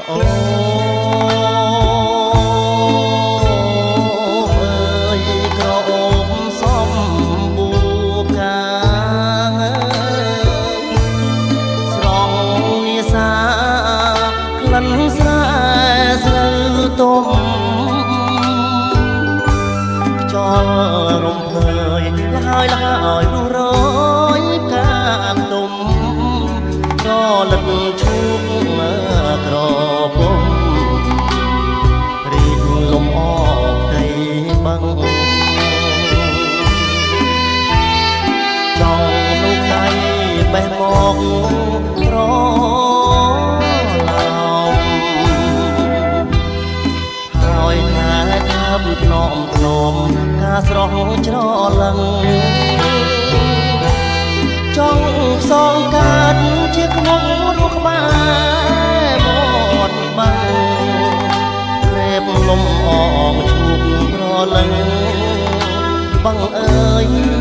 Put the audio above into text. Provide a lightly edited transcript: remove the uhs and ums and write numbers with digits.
អូអើយក្រអូបសំបួរកាស្រងនេសាក្លិនស្រែស្រូវទុំខ្យល់រំភើយលហើយរស់រយកាមទុំរលឹកឈូកក្រពុំរីកលំអរផ្ទៃបឹងចង់លោកដៃបេះមករឡោមហើយថាថាភ្នំភ្នំការស្រស់ច្រឡឹងចង់សងកើតជាក្នុងរស់ក្បែរមាត់បាំងក្រេបលំអងឈូកប្រលឹងបងអើយ